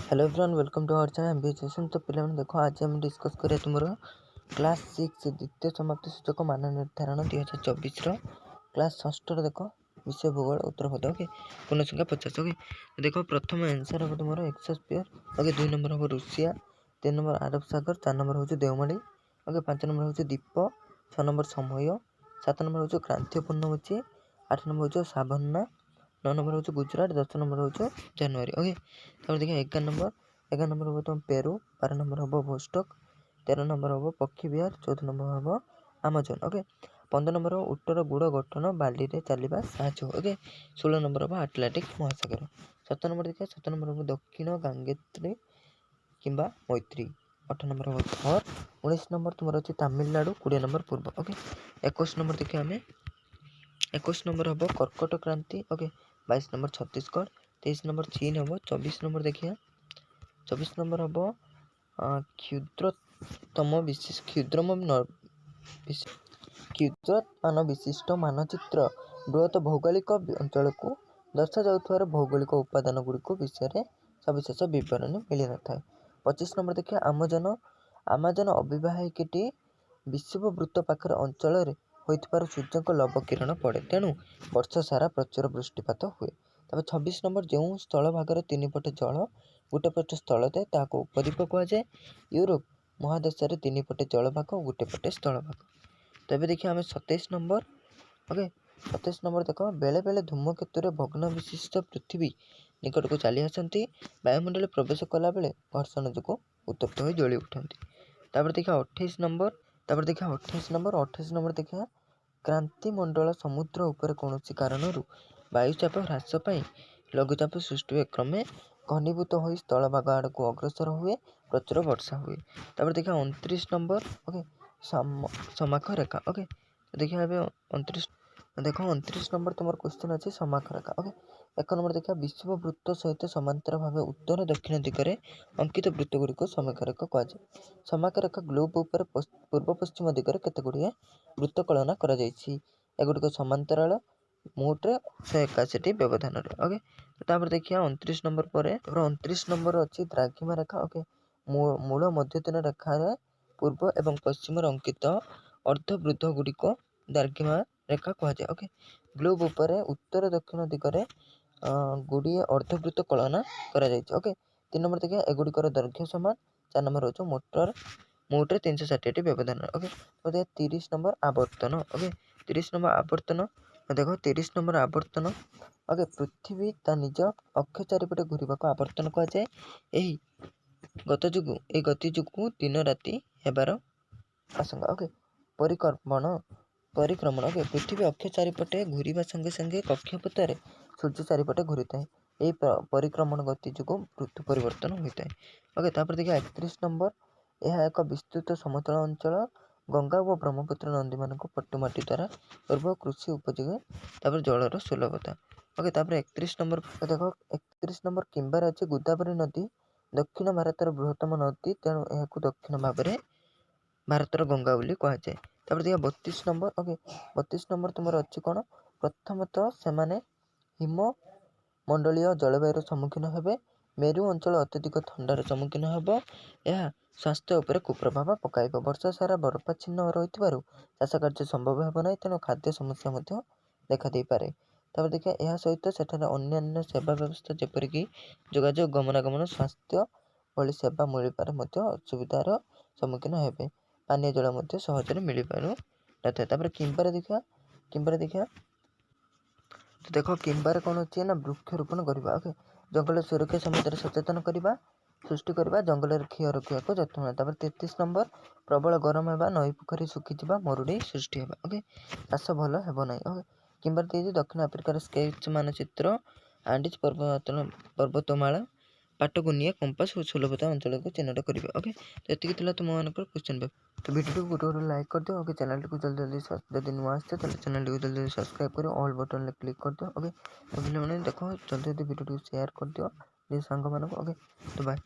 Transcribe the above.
Hello everyone, welcome to our channel MBA session. तो पिला देखो, आज हम डिस्कस करिए तुम क्लास 6 द्वितीय समाप्ति सूचक मान निर्धारण 2024 क्लास 6 देख विषय भूगोल उत्तर पद ओके पूर्ण संख्या 50 ओके। देखो प्रथम आंसर हम तुम एक्सोस्फीयर ओके, 2 नंबर हम रूसिया, 3 नंबर अरब सागर, 4 नंबर हूँ देवमाली ओके, 5 नंबर हूँ दीप, 6 नंबर समय, 7 नंबर हूँ क्रांतीय पूर्णमोची, 8 नंबर हूँ साबन्ना, 9 नंबर हूँ गुजरात, 10 नंबर हूँ जनवरी ओके। तापर देखिए 11 नंबर हम तुम पेरू, 12 नंबर हम वोस्टक, 13 नंबर हम पक्षी विहार, 14 नंबर हम आमाजन ओके। 15 नंबर उट्टर गुड़ गठन बाली रे चलवा साहय ओके। 16 नंबर हम आटलांटिक महासागर। 17 नंबर देखिए 17 नंबर हम दक्षिण गांगेत्री किंबा मैत्री। 18 नंबर हम थर। 19 नंबर तुम अच्छी तमिलनाडु, 20 नंबर पूर्व ओके। 21 नंबर देखिए आम 21 नंबर हम कर्कट क्रांति ओके। 22 नंबर छत्तीसगढ़, 23 नंबर चीन हम, 24 नंबर देखिए 24 नंबर हम क्षुद्रतम विशिष्ट मानचित्र बृहत भौगोलिक अंचल को दर्शा जाउथवार भौगोलिक उपादान गुड़िक विषय सविशेष विवरणी मिल न था। 25 नंबर देखिए आमाजन अविवाहिकी विषुववृत्त पाखर अंचल होइथिबार सूर्यक लव किरण पड़े, तेणु वर्ष सारा प्रचुर वृष्टिपात हुए। तब 26 नंबर जो स्थल भागर 3 पटे जल गोटे पटे स्थल थाए ताको उपद्वीप कहुए। यूरोप महादेश 3 पटे जल भाग गोटे पटे स्थल भाग। तो ये देखिए आम 27 नंबर ओके। 27 नंबर देख बेले बेले धूमकेतु भग्न विशिष्ट पृथ्वी निकट को चली आसती वायुमंडल प्रवेश कला बेले घर्षण जो उत्तप्त हो जली उठती। तापर देखिए 28 नंबर देखिए क्रांतिमंडल समुद्र उपर कौन कारण वायुचाप ह्रास पाई लघुचाप सृष्टि हुए, क्रमे घनीभूत हो स्थल भाग आड़ को अग्रसर हुए, प्रचुर वर्षा हुए। तापर देखिए 29 नंबर ओके समाख रेखा ओके। तो देखिए अभी 29 देख 29 नंबर तुम क्वेश्चन अच्छे समाख रेखा ओके। 1 नंबर देखिए विषुववृत्त सहित समांतर भाव उत्तर दक्षिण दिगरे अंकित वृत्त गुड़िक समाख रेखा कहुए। समाख रेखा ग्लोब उपर पूर्व पश्चिम दिगरे केते गुड़िए वृत्त कलना करा जायछि, एगुड़िक समांतराल मोटे 181 व्यवधान ओके। तापर देखिए 29 नंबर पर 29 नंबर अच्छी द्राघिमा रेखा ओके। मूल मध्यतीन रेखार पूर्व एवं पश्चिम अंकित अर्धवृत्त गुड़िक द्राघिमा रेखा कहुए ओके। ग्लोब उपर उत्तर दक्षिण दिगरे गुड़िए अर्धवृत्त कलना करा जायछि ओके। 3 नंबर देखिए एगुड़िकर दैर्घ्य समान, 4 नंबर हो मोटे 360 व्यवधान ओके। तो देखिए 30 नंबर आवर्तन ओके। 30 नंबर आवर्तन देखो 30 नंबर आवर्तन ओके। पृथ्वी ता निज अक्ष चारिपटे घूरने को आवर्तन कहुए। यही गति जो दिन राति हेबार आशंका ओके। परिक्रमण ओके। पृथ्वी अक्ष चारिपटे घूरवा संगे संगे कक्षपथरे सूर्य चारिपटे घूरी थाए, यही परिक्रमण गति जो ऋतु परिवर्तन होता है ओके। तापर देखिए 31 नंबर यह एक विस्तृत समतल अंचल गंगा और ब्रह्मपुत्र नदी मान पट्टुमाटी द्वारा पूर्व कृषि उपयोगी, तापर जलर सुलभता ओके। तापर 31 नंबर देख 31 नंबर किंबार अच्छे गोदावरी नदी दक्षिण भारतर बृहत्तम नदी, तेणु यह दक्षिण भाव में भारतर गंगा बोली कहुए। तापर देखिए 32 नंबर ओके। 32 नंबर तुम अच्छी कौन प्रथमतः से हिम मंडलीय जलवायु सम्मुखीन हेबे, मेरु अंचल अत्यधिक ठंडार सम्मुखीन हेब, यह स्वास्थ्य उपर कुप्रभाव पकाइब, वर्ष सारा बरफाच्छिन्न रही चाष कार्य संभव हेब ना, तेणु खाद्य समस्या देखा दे पारे। तापर देखिए यह सहित सेठारे अन्यान्य सेवा व्यवस्था जेपरिक जोगाजोग गमनागमन स्वास्थ्य भली सेवा मिल पारे असुविधार सम्मुखीन हेबे, पानीय जल सहजरे मिल पार न। किंबार देखिए तो देख किंबार कौन अच्छे ना वृक्षरोपण करवा ओके। जंगल सुरक्षा सम्बन्ध सचेतन करवा सृष्टि करवा, जंगल क्षय रखा को जत्न। 33 नंबर प्रबल गरम होगा, नई पोखरी सुखीजा, मरुड़ी सृष्टि होगा ओके। चाष भल हेब ना ओके। किंबार देखिए दक्षिण आफ्रिकार स्केच मानचित्र आंडीज पर्वतमाला पाटगुनिया कंपास और सुलभता अंचल को चिन्हट करेंगे ओके। तो ये तुम मान क्वेश्चन पेपर। तो वीडियो को गोटे गोटे लाइक कर दियो ओके। चैनल को जल्दी जल्दी जब नुआ आसते तो चैनल को जल्दी जल्दी सब्सक्राइब करो, ऑल बटन क्लिक कर दियो ओके। तो मैंने देखो जल्दी जल्दी वीडियो को शेयर कर दियो सांग मान ओके। तो बाय।